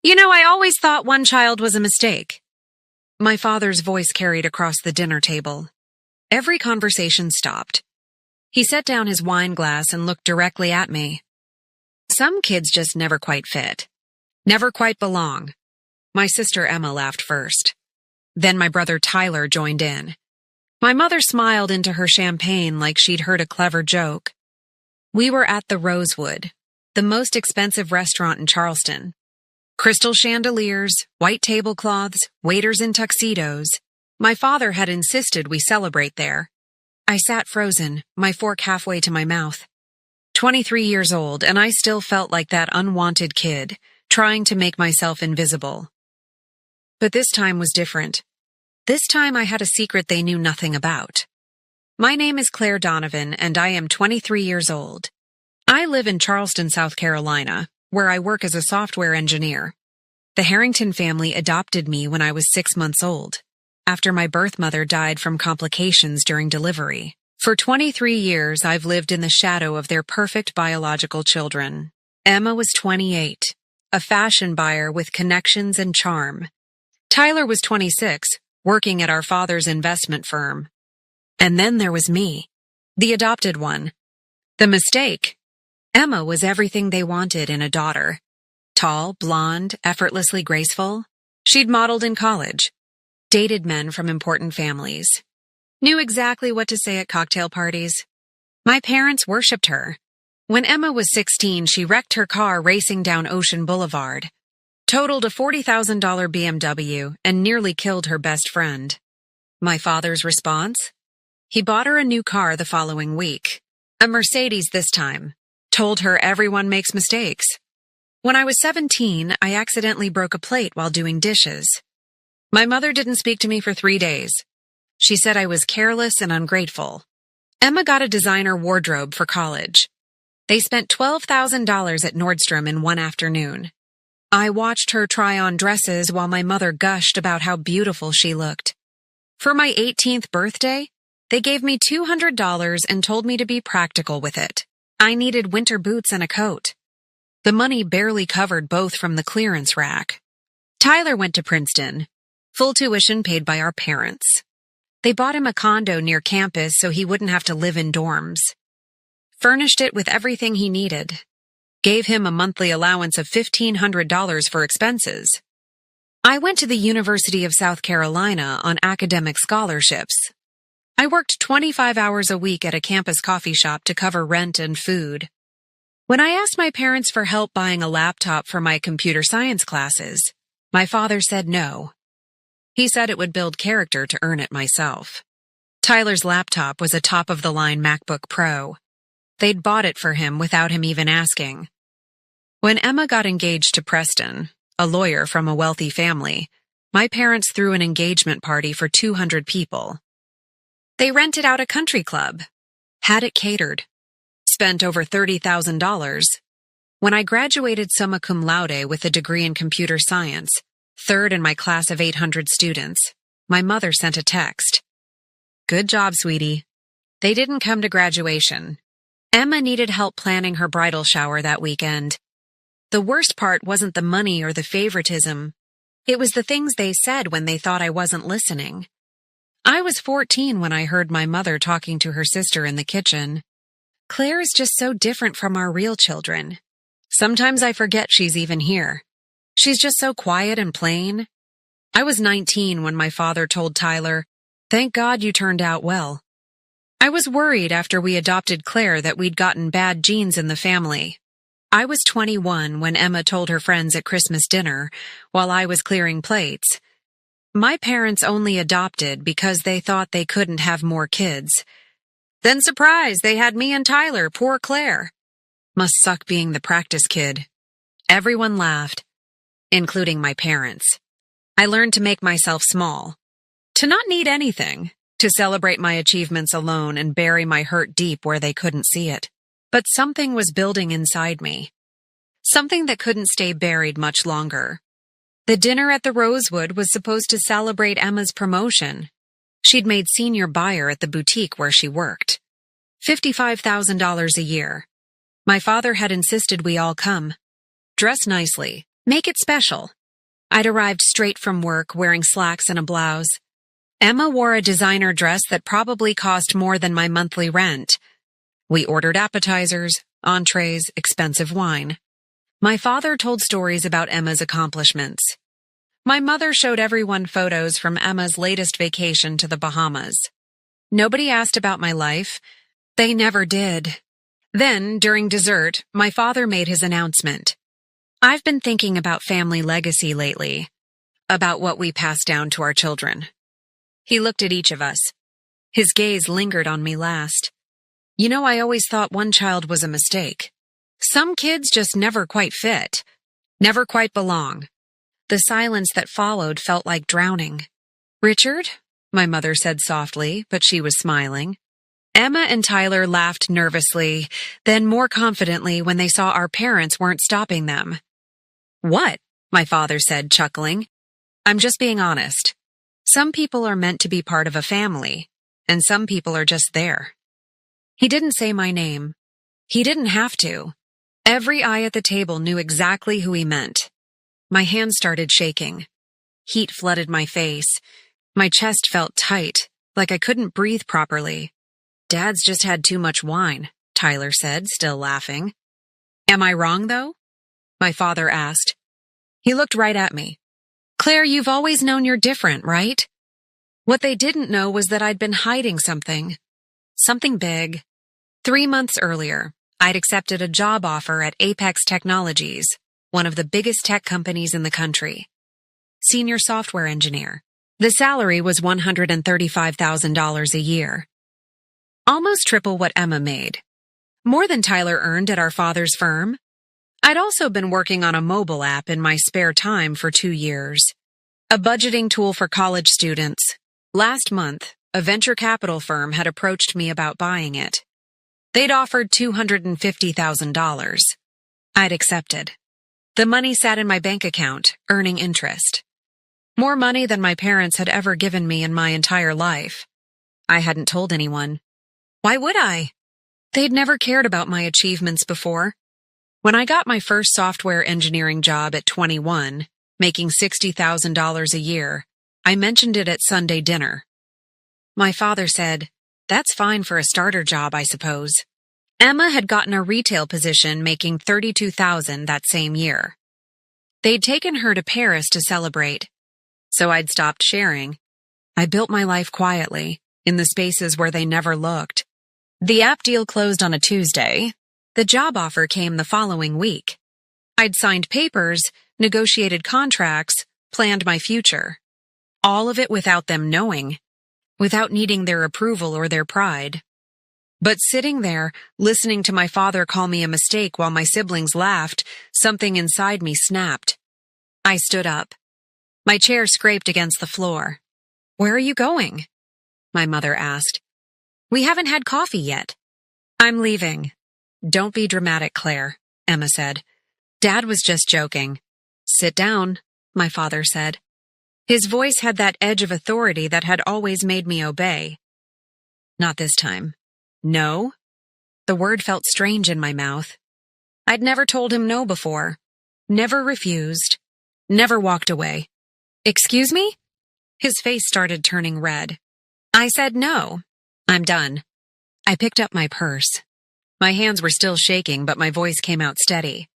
I always thought one child was a mistake. My father's voice carried across the dinner table. Every conversation stopped. He set down his wine glass and looked directly at me. Some kids just never quite fit. Never quite belong. My sister Emma laughed first. Then my brother Tyler joined in. My mother smiled into her champagne like she'd heard a clever joke. We were at the Rosewood, the most expensive restaurant in Charleston. Crystal chandeliers, white tablecloths, waiters in tuxedos. My father had insisted we celebrate there. I sat frozen, my fork halfway to my mouth. 23 years old, and I still felt like that unwanted kid, trying to make myself invisible. But this time was different. This time I had a secret they knew nothing about. My name is Claire Donovan, and I am 23 years old. I live in Charleston, South Carolina, where I work as a software engineer. The Harrington family adopted me when I was 6 months old, after my birth mother died from complications during delivery. For 23 years, I've lived in the shadow of their perfect biological children. Emma was 28, a fashion buyer with connections and charm. Tyler was 26, working at our father's investment firm. And then there was me, the adopted one. The mistake. Emma was everything they wanted in a daughter. Tall, blonde, effortlessly graceful. She'd modeled in college, dated men from important families, knew exactly what to say at cocktail parties. My parents worshipped her. When Emma was 16, she wrecked her car racing down Ocean Boulevard, totaled a $40,000 BMW, and nearly killed her best friend. My father's response? He bought her a new car the following week, a Mercedes this time, told her everyone makes mistakes. When I was 17, I accidentally broke a plate while doing dishes. My mother didn't speak to me for 3 days. She said I was careless and ungrateful. Emma got a designer wardrobe for college. They spent $12,000 at Nordstrom in one afternoon. I watched her try on dresses while my mother gushed about how beautiful she looked. For my 18th birthday, they gave me $200 and told me to be practical with it. I needed winter boots and a coat. The money barely covered both from the clearance rack. Tyler went to Princeton, full tuition paid by our parents. They bought him a condo near campus so he wouldn't have to live in dorms. Furnished it with everything he needed. Gave him a monthly allowance of $1,500 for expenses. I went to the University of South Carolina on academic scholarships. I worked 25 hours a week at a campus coffee shop to cover rent and food. When I asked my parents for help buying a laptop for my computer science classes, my father said no. He said it would build character to earn it myself. Tyler's laptop was a top-of-the-line MacBook Pro. They'd bought it for him without him even asking. When Emma got engaged to Preston, a lawyer from a wealthy family, my parents threw an engagement party for 200 people. They rented out a country club, had it catered, spent over $30,000. When I graduated summa cum laude with a degree in computer science, third in my class of 800 students, my mother sent a text. Good job, sweetie. They didn't come to graduation. Emma needed help planning her bridal shower that weekend. The worst part wasn't the money or the favoritism. It was the things they said when they thought I wasn't listening. I was 14 when I heard my mother talking to her sister in the kitchen. Claire is just so different from our real children. Sometimes I forget she's even here. She's just so quiet and plain. I was 19 when my father told Tyler, "Thank God you turned out well." I was worried after we adopted Claire that we'd gotten bad genes in the family. I was 21 when Emma told her friends at Christmas dinner, while I was clearing plates, "My parents only adopted because they thought they couldn't have more kids." Then surprise, they had me and Tyler, poor Claire. Must suck being the practice kid. Everyone laughed, including my parents. I learned to make myself small, to not need anything, to celebrate my achievements alone and bury my hurt deep where they couldn't see it. But something was building inside me. Something that couldn't stay buried much longer. The dinner at the Rosewood was supposed to celebrate Emma's promotion. She'd made senior buyer at the boutique where she worked. $55,000 a year. My father had insisted we all come. Dress nicely, Make it special. I'd arrived straight from work wearing slacks and a blouse. Emma wore a designer dress that probably cost more than my monthly rent. We ordered appetizers, entrees, expensive wine. My father told stories about Emma's accomplishments. My mother showed everyone photos from Emma's latest vacation to the Bahamas. Nobody asked about my life. They never did. Then, during dessert, my father made his announcement. I've been thinking about family legacy lately, about what we pass down to our children. He looked at each of us. His gaze lingered on me last. You know, I always thought one child was a mistake. Some kids just never quite fit, never quite belong. The silence that followed felt like drowning. Richard? My mother said softly, but she was smiling. Emma and Tyler laughed nervously, then more confidently when they saw our parents weren't stopping them. What? My father said, chuckling. I'm just being honest. Some people are meant to be part of a family, and some people are just there. He didn't say my name. He didn't have to. Every eye at the table knew exactly who he meant. My hands started shaking. Heat flooded my face. My chest felt tight, like I couldn't breathe properly. Dad's just had too much wine, Tyler said, still laughing. Am I wrong, though? My father asked. He looked right at me. Claire, you've always known you're different, right? What they didn't know was that I'd been hiding something. Something big. 3 months earlier, I'd accepted a job offer at Apex Technologies, one of the biggest tech companies in the country. Senior software engineer. The salary was $135,000 a year. Almost triple what Emma made. More than Tyler earned at our father's firm. I'd also been working on a mobile app in my spare time for 2 years. A budgeting tool for college students. Last month, a venture capital firm had approached me about buying it. They'd offered $250,000. I'd accepted. The money sat in my bank account, earning interest. More money than my parents had ever given me in my entire life. I hadn't told anyone. Why would I? They'd never cared about my achievements before. When I got my first software engineering job at 21, making $60,000 a year, I mentioned it at Sunday dinner. My father said, "That's fine for a starter job, I suppose." Emma had gotten a retail position making $32,000 that same year. They'd taken her to Paris to celebrate, so I'd stopped sharing. I built my life quietly, in the spaces where they never looked. The app deal closed on a Tuesday. The job offer came the following week. I'd signed papers, negotiated contracts, planned my future. All of it without them knowing, without needing their approval or their pride. But sitting there, listening to my father call me a mistake while my siblings laughed, something inside me snapped. I stood up. My chair scraped against the floor. "Where are you going?" My mother asked. "We haven't had coffee yet." "I'm leaving." "Don't be dramatic, Claire," Emma said. "Dad was just joking." "Sit down," my father said. His voice had that edge of authority that had always made me obey. Not this time. No? The word felt strange in my mouth. I'd never told him no before. Never refused. Never walked away. "Excuse me?" His face started turning red. I said no. "I'm done." I picked up my purse. My hands were still shaking, but my voice came out steady.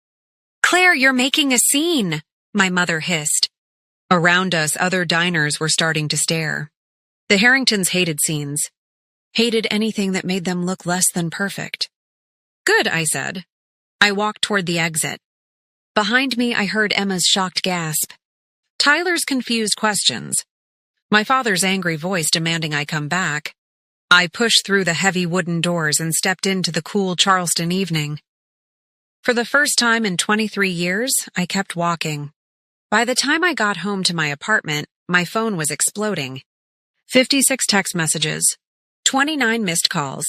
"Claire, you're making a scene," my mother hissed. Around us, other diners were starting to stare. The Harringtons hated scenes. Hated anything that made them look less than perfect. "Good," I said. I walked toward the exit. Behind me, I heard Emma's shocked gasp. Tyler's confused questions. My father's angry voice demanding I come back. I pushed through the heavy wooden doors and stepped into the cool Charleston evening. For the first time in 23 years, I kept walking. By the time I got home to my apartment, my phone was exploding. 56 text messages, 29 missed calls,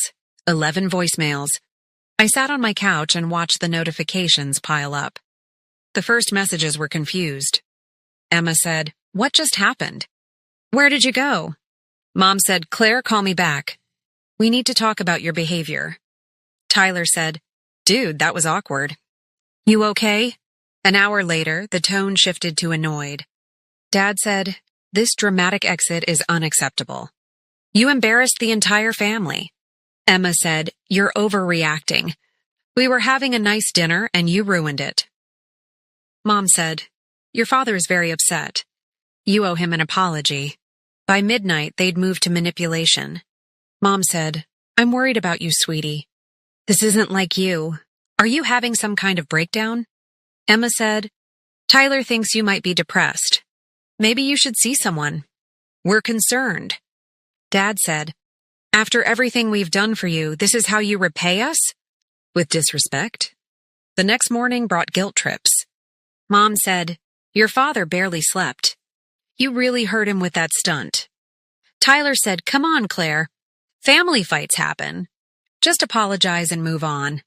11 voicemails. I sat on my couch and watched the notifications pile up. The first messages were confused. Emma said, "What just happened?" "Where did you go?" Mom said, "Claire, call me back. We need to talk about your behavior." Tyler said, "Dude, that was awkward." "You okay?" An hour later, the tone shifted to annoyed. Dad said, "This dramatic exit is unacceptable. You embarrassed the entire family." Emma said, "You're overreacting. We were having a nice dinner and you ruined it." Mom said, "Your father is very upset. You owe him an apology." By midnight, they'd moved to manipulation. Mom said, "I'm worried about you, sweetie. This isn't like you. Are you having some kind of breakdown?" Emma said, "Tyler thinks you might be depressed. Maybe you should see someone. We're concerned." Dad said, "After everything we've done for you, this is how you repay us? With disrespect?" The next morning brought guilt trips. Mom said, "Your father barely slept. You really hurt him with that stunt." Tyler said, "Come on, Claire. Family fights happen. Just apologize and move on."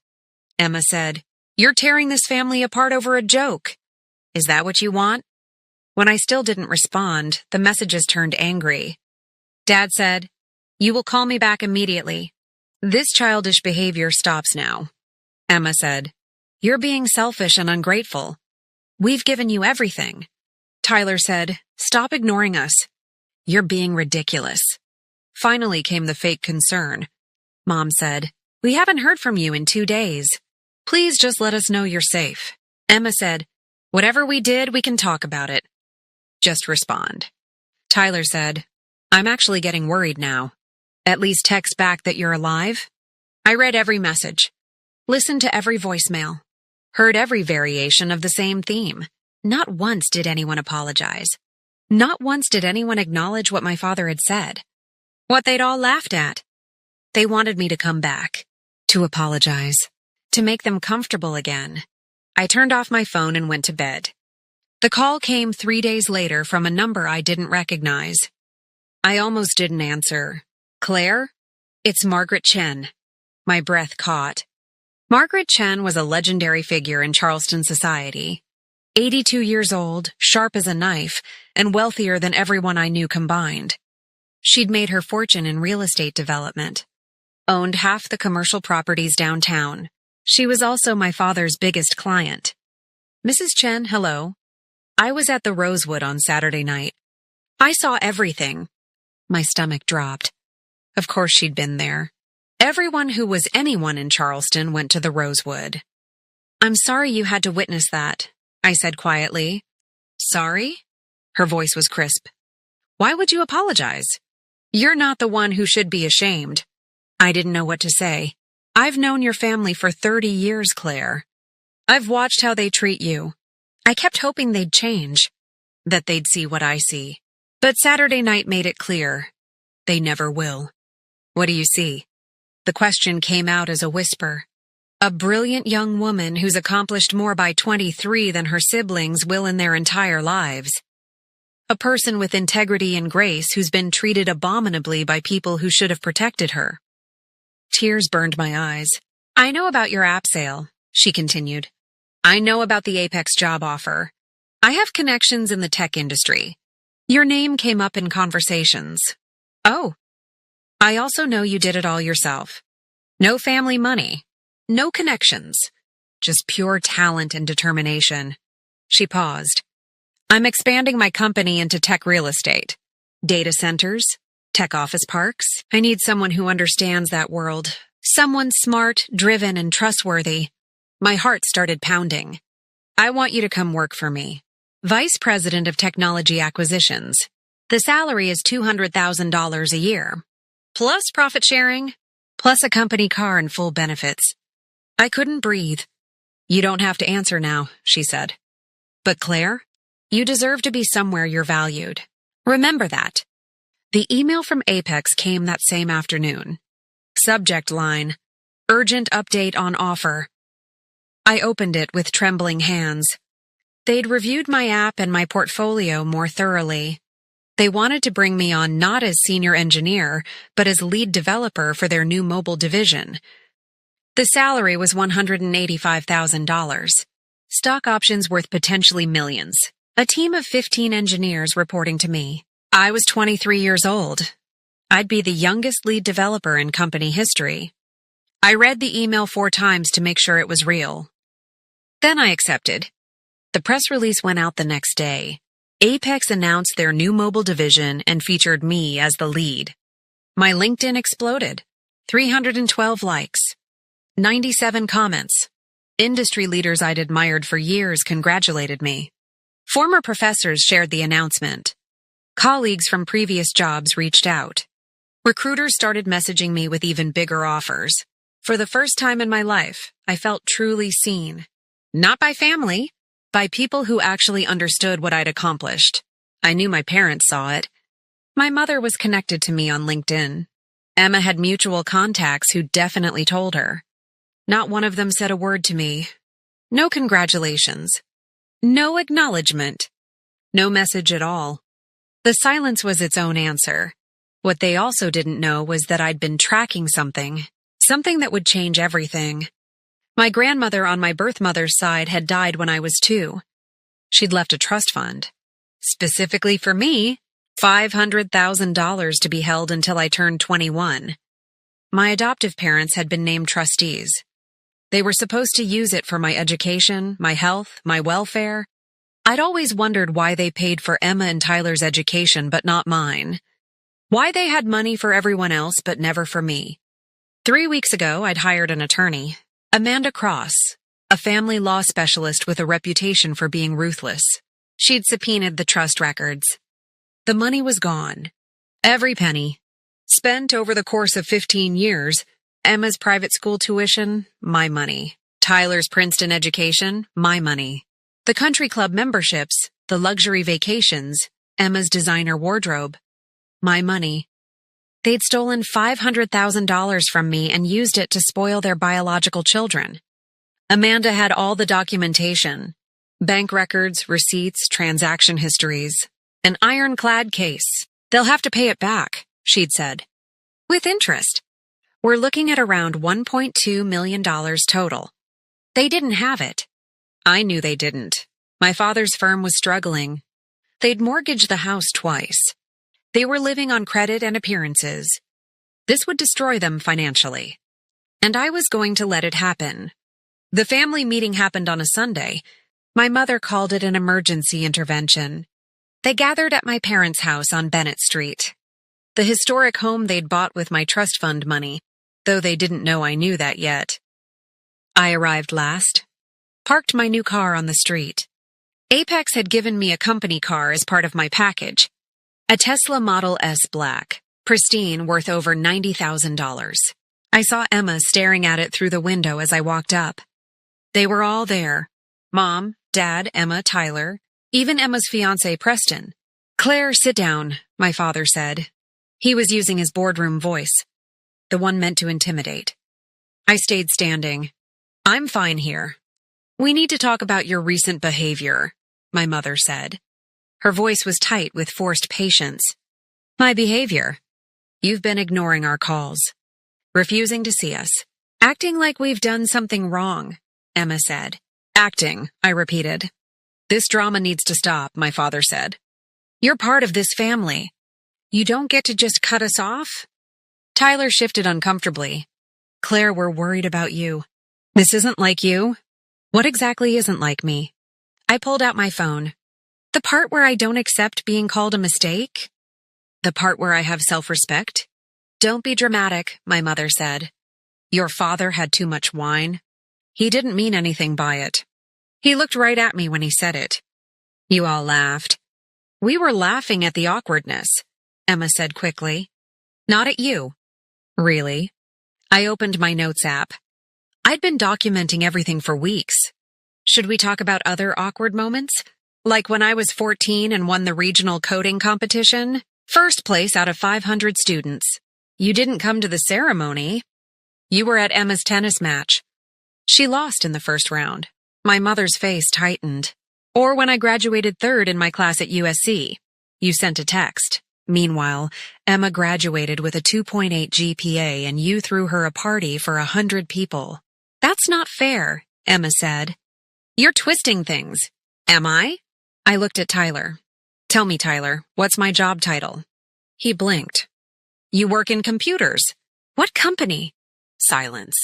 Emma said, "You're tearing this family apart over a joke. Is that what you want?" When I still didn't respond, the messages turned angry. Dad said, "You will call me back immediately. This childish behavior stops now." Emma said, "You're being selfish and ungrateful. We've given you everything." Tyler said, "Stop ignoring us. You're being ridiculous." Finally came the fake concern. Mom said, "We haven't heard from you in 2 days. Please just let us know you're safe." Emma said, "Whatever we did, we can talk about it. Just respond." Tyler said, "I'm actually getting worried now. At least text back that you're alive." I read every message, listened to every voicemail, heard every variation of the same theme. Not once did anyone apologize. Not once did anyone acknowledge what my father had said, what they'd all laughed at. They wanted me to come back, to apologize, to make them comfortable again. I turned off my phone and went to bed. The call came 3 days later from a number I didn't recognize. I almost didn't answer. "Claire? It's Margaret Chen." My breath caught. Margaret Chen was a legendary figure in Charleston society. 82 years old, sharp as a knife, and wealthier than everyone I knew combined. She'd made her fortune in real estate development, owned half the commercial properties downtown. She was also my father's biggest client. "Mrs. Chen, hello. I was at the Rosewood on Saturday night. I saw everything." My stomach dropped. Of course she'd been there. Everyone who was anyone in Charleston went to the Rosewood. "I'm sorry you had to witness that," I said quietly. "Sorry?" Her voice was crisp. "Why would you apologize? You're not the one who should be ashamed." I didn't know what to say. "I've known your family for 30 years, Claire. I've watched how they treat you. I kept hoping they'd change, that they'd see what I see. But Saturday night made it clear. They never will." "What do you see?" The question came out as a whisper. A brilliant young woman who's accomplished more by 23 than her siblings will in their entire lives. A person with integrity and grace who's been treated abominably by people who should have protected her. Tears burned my eyes. "I know about your app sale," she continued. "I know about the Apex job offer. I have connections in the tech industry. Your name came up in conversations." "Oh. I also know you did it all yourself. No family money. No connections. Just pure talent and determination." She paused. "I'm expanding my company into tech real estate. Data centers, tech office parks. I need someone who understands that world. Someone smart, driven, and trustworthy." My heart started pounding. "I want you to come work for me. Vice President of Technology Acquisitions. The salary is $200,000 a year. Plus profit sharing, plus a company car and full benefits." I couldn't breathe. "You don't have to answer now," she said. "But Claire, you deserve to be somewhere you're valued. Remember that." The email from Apex came that same afternoon. Subject line, "Urgent update on offer." I opened it with trembling hands. They'd reviewed my app and my portfolio more thoroughly. They wanted to bring me on not as senior engineer, but as lead developer for their new mobile division. The salary was $185,000. Stock options worth potentially millions. A team of 15 engineers reporting to me. I was 23 years old. I'd be the youngest lead developer in company history. I read the email 4 times to make sure it was real. Then I accepted. The press release went out the next day. Apex announced their new mobile division and featured me as the lead. My LinkedIn exploded. 312 likes. 97 comments. Industry leaders I'd admired for years congratulated me. Former professors shared the announcement. Colleagues from previous jobs reached out. Recruiters started messaging me with even bigger offers. For the first time in my life, I felt truly seen. Not by family, by people who actually understood what I'd accomplished. I knew my parents saw it. My mother was connected to me on LinkedIn. Emma had mutual contacts who definitely told her. Not one of them said a word to me. No congratulations. No acknowledgement. No message at all. The silence was its own answer. What they also didn't know was that I'd been tracking something that would change everything. My grandmother on my birth mother's side had died when I was 2. She'd left a trust fund. Specifically for me, $500,000 to be held until I turned 21. My adoptive parents had been named trustees. They were supposed to use it for my education, my health, my welfare. I'd always wondered why they paid for Emma and Tyler's education but not mine. Why they had money for everyone else but never for me. 3 weeks ago, I'd hired an attorney, Amanda Cross, a family law specialist with a reputation for being ruthless. She'd subpoenaed the trust records. The money was gone. Every penny. Spent over the course of 15 years, Emma's private school tuition, my money. Tyler's Princeton education, my money. The country club memberships, the luxury vacations, Emma's designer wardrobe, my money. They'd stolen $500,000 from me and used it to spoil their biological children. Amanda had all the documentation. Bank records, receipts, transaction histories. An ironclad case. They'll have to pay it back, she'd said. With interest. We're looking at around $1.2 million total. They didn't have it. I knew they didn't. My father's firm was struggling. They'd mortgaged the house twice. They were living on credit and appearances. This would destroy them financially. And I was going to let it happen. The family meeting happened on a Sunday. My mother called it an emergency intervention. They gathered at my parents' house on Bennett Street. The historic home they'd bought with my trust fund money, though they didn't know I knew that yet. I arrived last. Parked my new car on the street. Apex had given me a company car as part of my package. A Tesla Model S Black, pristine, worth over $90,000. I saw Emma staring at it through the window as I walked up. They were all there. Mom, Dad, Emma, Tyler, even Emma's fiancé, Preston. Claire, sit down, my father said. He was using his boardroom voice, the one meant to intimidate. I stayed standing. I'm fine here. We need to talk about your recent behavior, my mother said. Her voice was tight with forced patience. My behavior? You've been ignoring our calls. Refusing to see us. Acting like we've done something wrong, Emma said. Acting, I repeated. This drama needs to stop, my father said. You're part of this family. You don't get to just cut us off? Tyler shifted uncomfortably. Claire, we're worried about you. This isn't like you. What exactly isn't like me? I pulled out my phone. The part where I don't accept being called a mistake? The part where I have self-respect? Don't be dramatic, my mother said. Your father had too much wine. He didn't mean anything by it. He looked right at me when he said it. You all laughed. We were laughing at the awkwardness, Emma said quickly. Not at you. Really? I opened my notes app. I'd been documenting everything for weeks. Should we talk about other awkward moments? Like when I was 14 and won the regional coding competition? First place out of 500 students. You didn't come to the ceremony. You were at Emma's tennis match. She lost in the first round. My mother's face tightened. Or when I graduated 3rd in my class at USC. You sent a text. Meanwhile, Emma graduated with a 2.8 GPA and you threw her a party for 100 people. That's not fair, Emma said. You're twisting things. Am I? I looked at Tyler. Tell me, Tyler, what's my job title? He blinked. You work in computers. What company? Silence.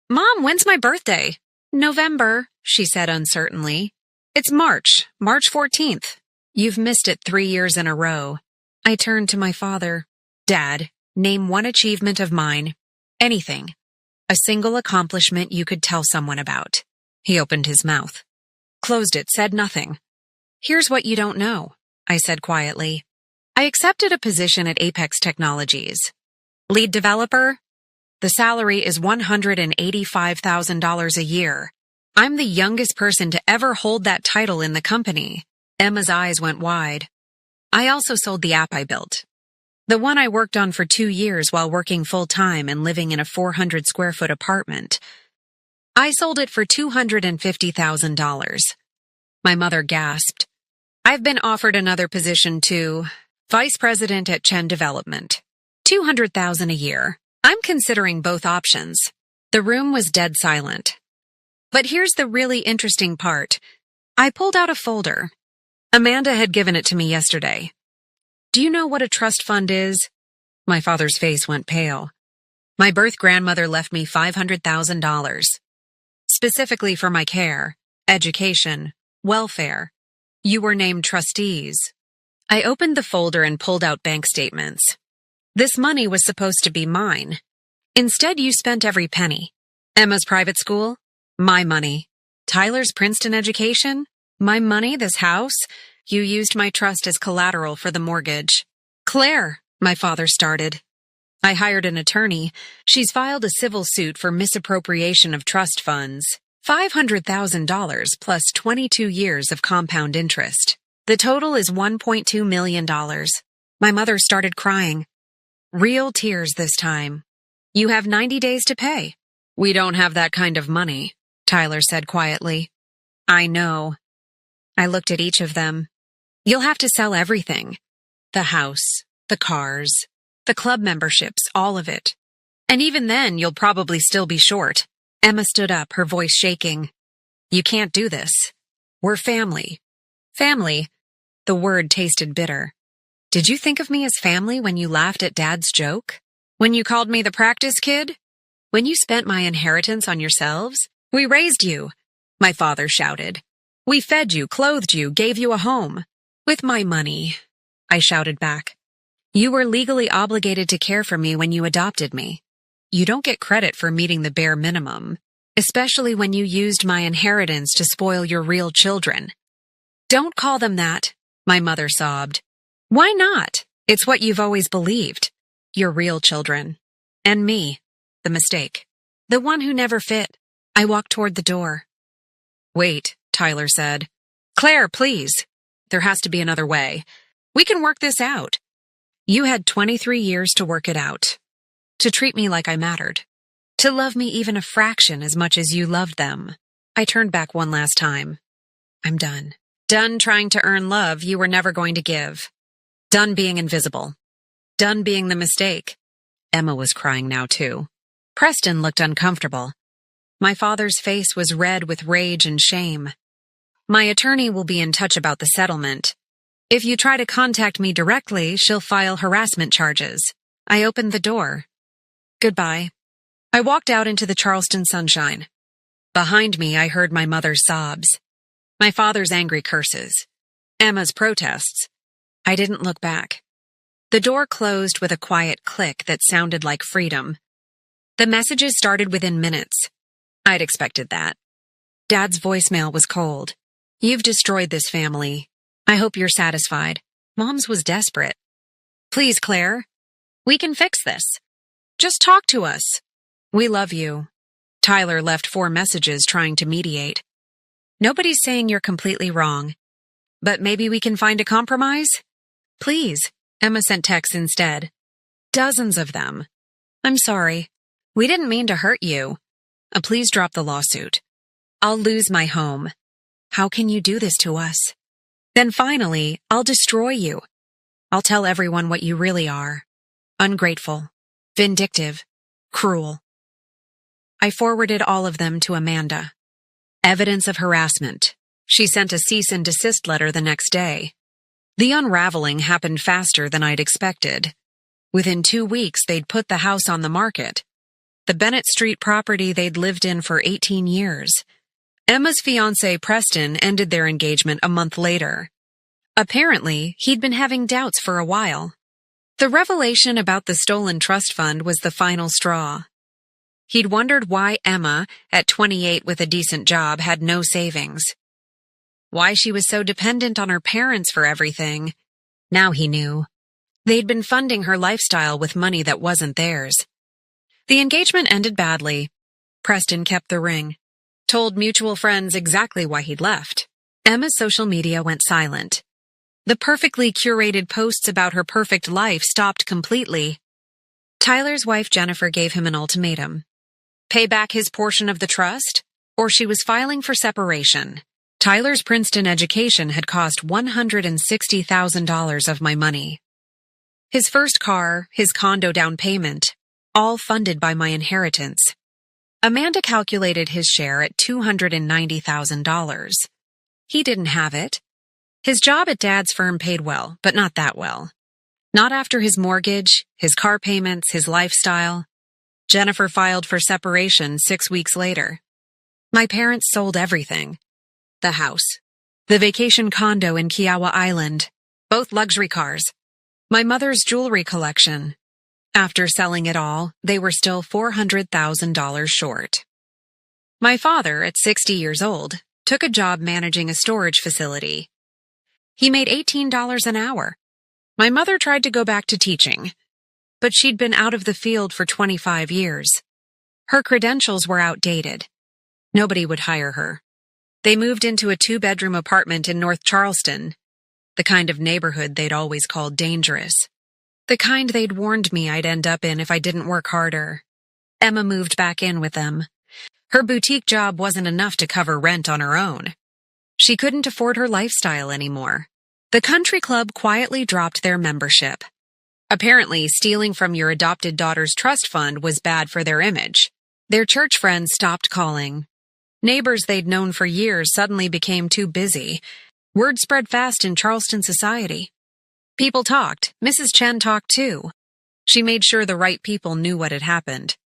Mom, when's my birthday? November, she said uncertainly. It's March 14th. You've missed it 3 years in a row. I turned to my father. Dad, name one achievement of mine. Anything. A single accomplishment you could tell someone about. He opened his mouth. Closed it, said nothing. Here's what you don't know, I said quietly. I accepted a position at Apex Technologies. Lead developer? The salary is $185,000 a year. I'm the youngest person to ever hold that title in the company. Emma's eyes went wide. I also sold the app I built. The one I worked on for 2 years while working full-time and living in a 400-square-foot apartment. I sold it for $250,000. My mother gasped. I've been offered another position too. Vice President at Chen Development. $200,000 a year. I'm considering both options. The room was dead silent. But here's the really interesting part. I pulled out a folder. Amanda had given it to me yesterday. Do you know what a trust fund is? My father's face went pale. My birth grandmother left me $500,000. Specifically for my care, education, welfare. You were named trustees. I opened the folder and pulled out bank statements. This money was supposed to be mine. Instead, you spent every penny. Emma's private school? My money. Tyler's Princeton education? My money, this house? You used my trust as collateral for the mortgage. Claire, my father started. I hired an attorney. She's filed a civil suit for misappropriation of trust funds. $500,000 plus 22 years of compound interest. The total is $1.2 million. My mother started crying. Real tears this time. You have 90 days to pay. We don't have that kind of money, Tyler said quietly. I know. I looked at each of them. You'll have to sell everything. The house, the cars, the club memberships, all of it. And even then, you'll probably still be short. Emma stood up, her voice shaking. You can't do this. We're family. Family. The word tasted bitter. Did you think of me as family when you laughed at Dad's joke? When you called me the practice kid? When you spent my inheritance on yourselves? We raised you, my father shouted. We fed you, clothed you, gave you a home. With my money, I shouted back. You were legally obligated to care for me when you adopted me. You don't get credit for meeting the bare minimum, especially when you used my inheritance to spoil your real children. Don't call them that, my mother sobbed. Why not? It's what you've always believed. Your real children. And me, the mistake. The one who never fit. I walked toward the door. Wait, Tyler said. Claire, please. There has to be another way. We can work this out. You had 23 years to work it out. To treat me like I mattered. To love me even a fraction as much as you loved them. I turned back one last time. I'm done. Done trying to earn love you were never going to give. Done being invisible. Done being the mistake. Emma was crying now too. Preston looked uncomfortable. My father's face was red with rage and shame. My attorney will be in touch about the settlement. If you try to contact me directly, she'll file harassment charges. I opened the door. Goodbye. I walked out into the Charleston sunshine. Behind me, I heard my mother's sobs. My father's angry curses. Emma's protests. I didn't look back. The door closed with a quiet click that sounded like freedom. The messages started within minutes. I'd expected that. Dad's voicemail was cold. You've destroyed this family. I hope you're satisfied. Mom's was desperate. Please, Claire. We can fix this. Just talk to us. We love you. Tyler left 4 messages trying to mediate. Nobody's saying you're completely wrong. But maybe we can find a compromise? Please. Emma sent texts instead. Dozens of them. I'm sorry. We didn't mean to hurt you. Please drop the lawsuit. I'll lose my home. How can you do this to us? Then finally, I'll destroy you. I'll tell everyone what you really are. Ungrateful, vindictive, cruel. I forwarded all of them to Amanda. Evidence of harassment. She sent a cease and desist letter the next day. The unraveling happened faster than I'd expected. Within 2 weeks, they'd put the house on the market. The Bennett Street property they'd lived in for 18 years. Emma's fiancé, Preston, ended their engagement a month later. Apparently, he'd been having doubts for a while. The revelation about the stolen trust fund was the final straw. He'd wondered why Emma, at 28 with a decent job, had no savings. Why she was so dependent on her parents for everything. Now he knew. They'd been funding her lifestyle with money that wasn't theirs. The engagement ended badly. Preston kept the ring. Told mutual friends exactly why he'd left. Emma's social media went silent. The perfectly curated posts about her perfect life stopped completely. Tyler's wife Jennifer gave him an ultimatum. Pay back his portion of the trust, or she was filing for separation. Tyler's Princeton education had cost $160,000 of my money. His first car, his condo down payment, all funded by my inheritance. Amanda calculated his share at $290,000. He didn't have it. His job at Dad's firm paid well, but not that well. Not after his mortgage, his car payments, his lifestyle. Jennifer filed for separation 6 weeks later. My parents sold everything. The house. The vacation condo in Kiowa Island. Both luxury cars. My mother's jewelry collection. After selling it all, they were still $400,000 short. My father, at 60 years old, took a job managing a storage facility. He made $18 an hour. My mother tried to go back to teaching, but she'd been out of the field for 25 years. Her credentials were outdated. Nobody would hire her. They moved into a 2-bedroom apartment in North Charleston, the kind of neighborhood they'd always called dangerous. The kind they'd warned me I'd end up in if I didn't work harder. Emma moved back in with them. Her boutique job wasn't enough to cover rent on her own. She couldn't afford her lifestyle anymore. The country club quietly dropped their membership. Apparently, stealing from your adopted daughter's trust fund was bad for their image. Their church friends stopped calling. Neighbors they'd known for years suddenly became too busy. Word spread fast in Charleston society. People talked. Mrs. Chen talked too. She made sure the right people knew what had happened.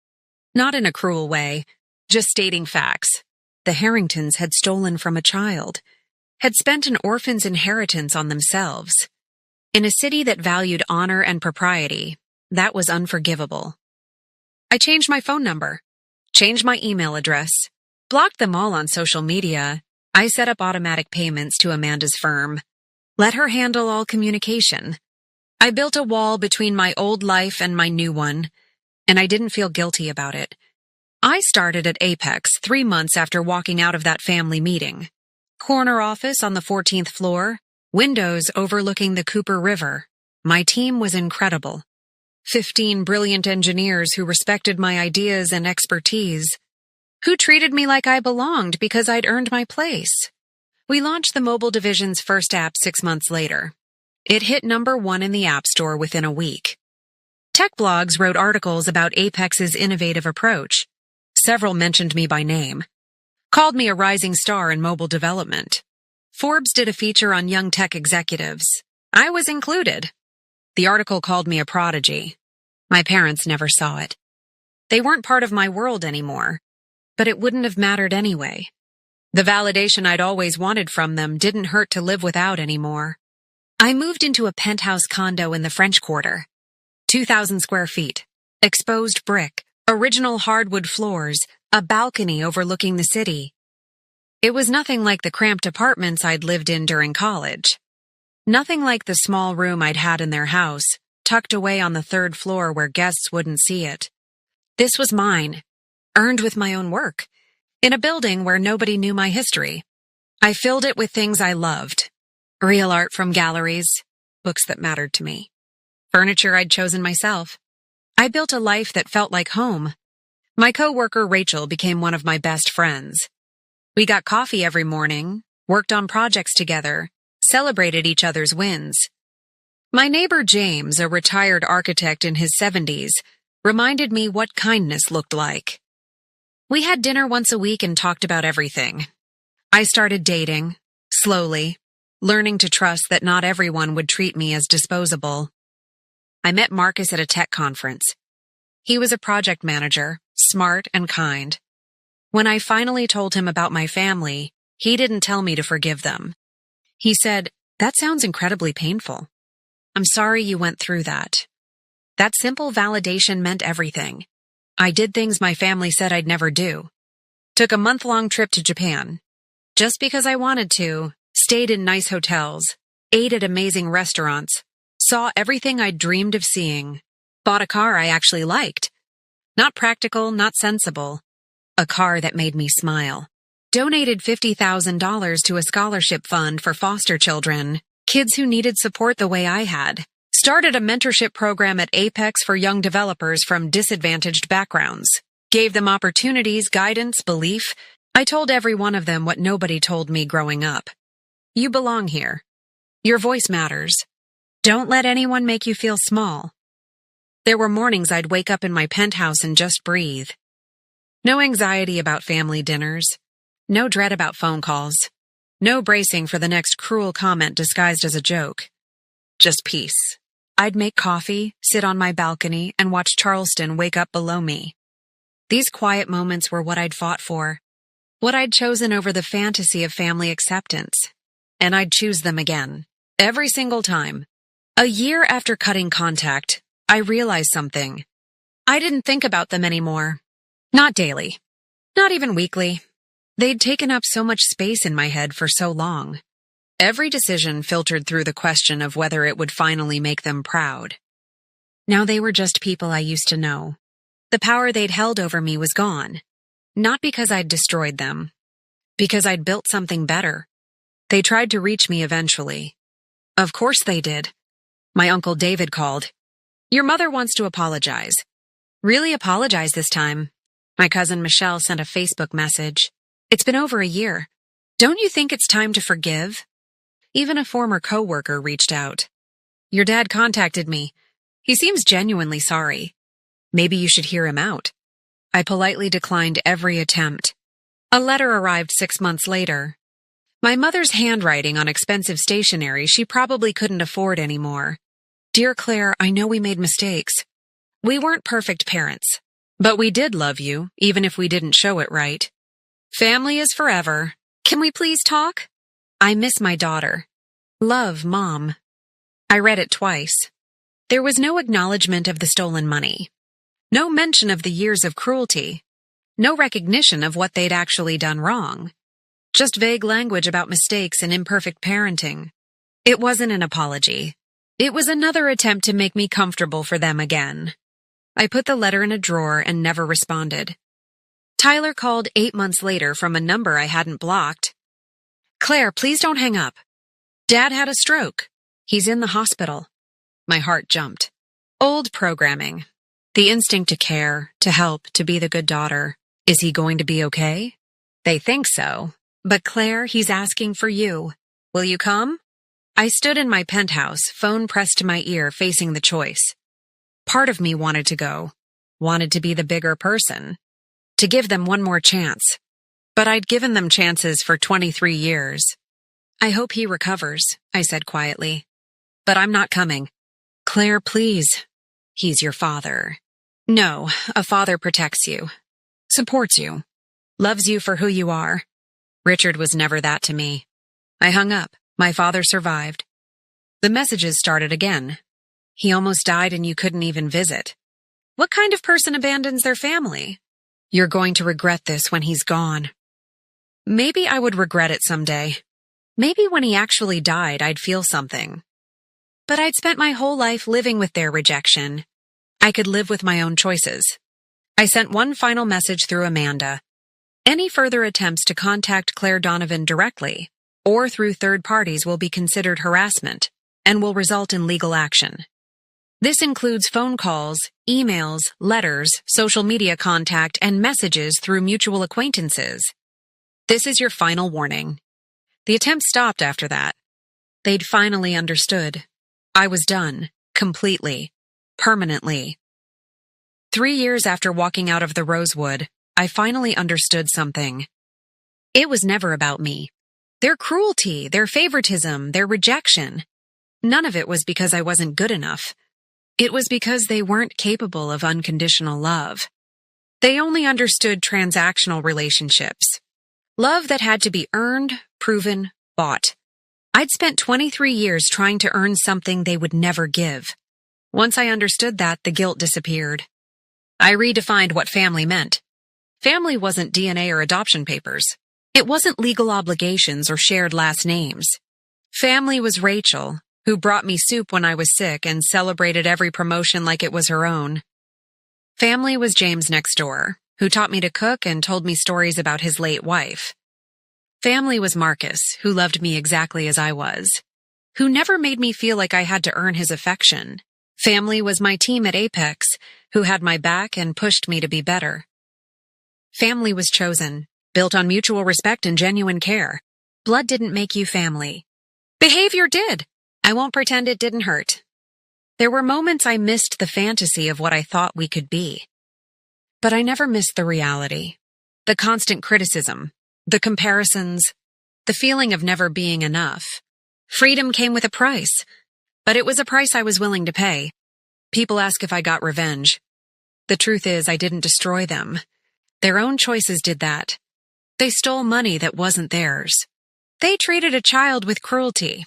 Not in a cruel way, just stating facts. The Harringtons had stolen from a child, had spent an orphan's inheritance on themselves. In a city that valued honor and propriety, that was unforgivable. I changed my phone number, changed my email address, blocked them all on social media. I set up automatic payments to Amanda's firm. Let her handle all communication. I built a wall between my old life and my new one, and I didn't feel guilty about it. I started at Apex 3 months after walking out of that family meeting. Corner office on the 14th floor, windows overlooking the Cooper River. My team was incredible. 15 brilliant engineers who respected my ideas and expertise, who treated me like I belonged because I'd earned my place. We launched the mobile division's first app 6 months later. It hit #1 in the App Store within a week. Tech blogs wrote articles about Apex's innovative approach. Several mentioned me by name. Called me a rising star in mobile development. Forbes did a feature on young tech executives. I was included. The article called me a prodigy. My parents never saw it. They weren't part of my world anymore, but it wouldn't have mattered anyway. The validation I'd always wanted from them didn't hurt to live without anymore. I moved into a penthouse condo in the French Quarter. 2,000 square feet. Exposed brick. Original hardwood floors. A balcony overlooking the city. It was nothing like the cramped apartments I'd lived in during college. Nothing like the small room I'd had in their house, tucked away on the 3rd floor where guests wouldn't see it. This was mine. Earned with my own work. In a building where nobody knew my history. I filled it with things I loved. Real art from galleries, books that mattered to me. Furniture I'd chosen myself. I built a life that felt like home. My coworker Rachel became one of my best friends. We got coffee every morning, worked on projects together, celebrated each other's wins. My neighbor James, a retired architect in his 70s, reminded me what kindness looked like. We had dinner once a week and talked about everything. I started dating, slowly, learning to trust that not everyone would treat me as disposable. I met Marcus at a tech conference. He was a project manager, smart and kind. When I finally told him about my family, he didn't tell me to forgive them. He said, "That sounds incredibly painful. I'm sorry you went through that." That simple validation meant everything. I did things my family said I'd never do. Took a month-long trip to Japan. Just because I wanted to, stayed in nice hotels, ate at amazing restaurants, saw everything I'd dreamed of seeing, bought a car I actually liked. Not practical, not sensible. A car that made me smile. Donated $50,000 to a scholarship fund for foster children, kids who needed support the way I had. Started a mentorship program at Apex for young developers from disadvantaged backgrounds. Gave them opportunities, guidance, belief. I told every one of them what nobody told me growing up. You belong here. Your voice matters. Don't let anyone make you feel small. There were mornings I'd wake up in my penthouse and just breathe. No anxiety about family dinners. No dread about phone calls. No bracing for the next cruel comment disguised as a joke. Just peace. I'd make coffee, sit on my balcony, and watch Charleston wake up below me. These quiet moments were what I'd fought for. What I'd chosen over the fantasy of family acceptance. And I'd choose them again. Every single time. A year after cutting contact, I realized something. I didn't think about them anymore. Not daily. Not even weekly. They'd taken up so much space in my head for so long. Every decision filtered through the question of whether it would finally make them proud. Now they were just people I used to know. The power they'd held over me was gone. Not because I'd destroyed them. Because I'd built something better. They tried to reach me eventually. Of course they did. My Uncle David called. "Your mother wants to apologize." Really apologize this time. My cousin Michelle sent a Facebook message. "It's been over a year. Don't you think it's time to forgive?" Even a former coworker reached out. "Your dad contacted me. He seems genuinely sorry. Maybe you should hear him out." I politely declined every attempt. A letter arrived 6 months later. My mother's handwriting on expensive stationery she probably couldn't afford anymore. "Dear Claire, I know we made mistakes. We weren't perfect parents, but we did love you, even if we didn't show it right. Family is forever. Can we please talk? I miss my daughter. Love, Mom." I read it twice. There was no acknowledgement of the stolen money. No mention of the years of cruelty. No recognition of what they'd actually done wrong. Just vague language about mistakes and imperfect parenting. It wasn't an apology. It was another attempt to make me comfortable for them again. I put the letter in a drawer and never responded. Tyler called 8 months later from a number I hadn't blocked. "Claire, please don't hang up. Dad had a stroke. He's in the hospital." My heart jumped. Old programming. The instinct to care, to help, to be the good daughter. Is he going to be okay? They think so. But Claire, he's asking for you. Will you come? I stood in my penthouse, phone pressed to my ear, facing the choice. Part of me wanted to go. Wanted to be the bigger person. To give them one more chance. But I'd given them chances for 23 years. "I hope he recovers," I said quietly. "But I'm not coming." "Claire, please. He's your father." "No, a father protects you. Supports you. Loves you for who you are. Richard was never that to me." I hung up. My father survived. The messages started again. "He almost died and you couldn't even visit. What kind of person abandons their family? You're going to regret this when he's gone." Maybe I would regret it someday. Maybe when he actually died, I'd feel something. But I'd spent my whole life living with their rejection. I could live with my own choices. I sent one final message through Amanda. Any further attempts to contact Claire Donovan directly or through third parties will be considered harassment and will result in legal action. This includes phone calls, emails, letters, social media contact, and messages through mutual acquaintances. This is your final warning. The attempt stopped after that. They'd finally understood. I was done. Completely. Permanently. 3 years after walking out of the Rosewood, I finally understood something. It was never about me. Their cruelty, their favoritism, their rejection. None of it was because I wasn't good enough. It was because they weren't capable of unconditional love. They only understood transactional relationships. Love that had to be earned, proven, bought. I'd spent 23 years trying to earn something they would never give. Once I understood that, the guilt disappeared. I redefined what family meant. Family wasn't DNA or adoption papers. It wasn't legal obligations or shared last names. Family was Rachel, who brought me soup when I was sick and celebrated every promotion like it was her own. Family was James next door, who taught me to cook and told me stories about his late wife. Family was Marcus, who loved me exactly as I was, who never made me feel like I had to earn his affection. Family was my team at Apex, who had my back and pushed me to be better. Family was chosen, built on mutual respect and genuine care. Blood didn't make you family. Behavior did. I won't pretend it didn't hurt. There were moments I missed the fantasy of what I thought we could be. But I never missed the reality. The constant criticism, the comparisons, the feeling of never being enough. Freedom came with a price, but it was a price I was willing to pay. People ask if I got revenge. The truth is, I didn't destroy them. Their own choices did that. They stole money that wasn't theirs. They treated a child with cruelty.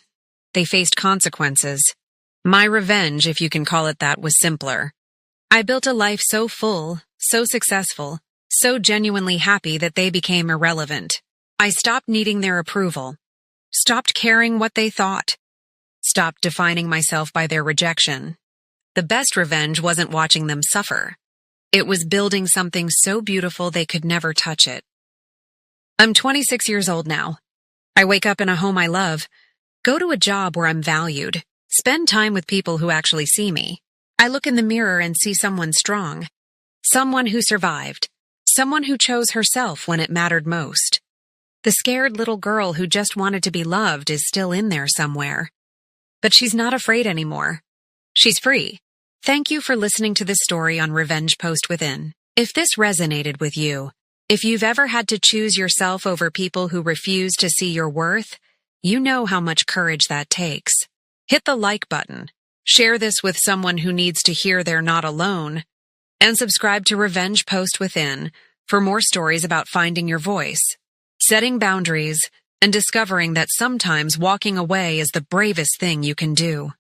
They faced consequences. My revenge, if you can call it that, was simpler. I built a life so full, so successful, so genuinely happy that they became irrelevant. I stopped needing their approval, stopped caring what they thought, stopped defining myself by their rejection. The best revenge wasn't watching them suffer. It was building something so beautiful they could never touch it. I'm 26 years old now. I wake up in a home I love, go to a job where I'm valued, spend time with people who actually see me. I look in the mirror and see someone strong, someone who survived, someone who chose herself when it mattered most. The scared little girl who just wanted to be loved is still in there somewhere. But she's not afraid anymore. She's free. Thank you for listening to this story on Revenge Post Within. If this resonated with you, if you've ever had to choose yourself over people who refuse to see your worth, you know how much courage that takes. Hit the like button, share this with someone who needs to hear they're not alone, and subscribe to Revenge Post Within for more stories about finding your voice, setting boundaries, and discovering that sometimes walking away is the bravest thing you can do.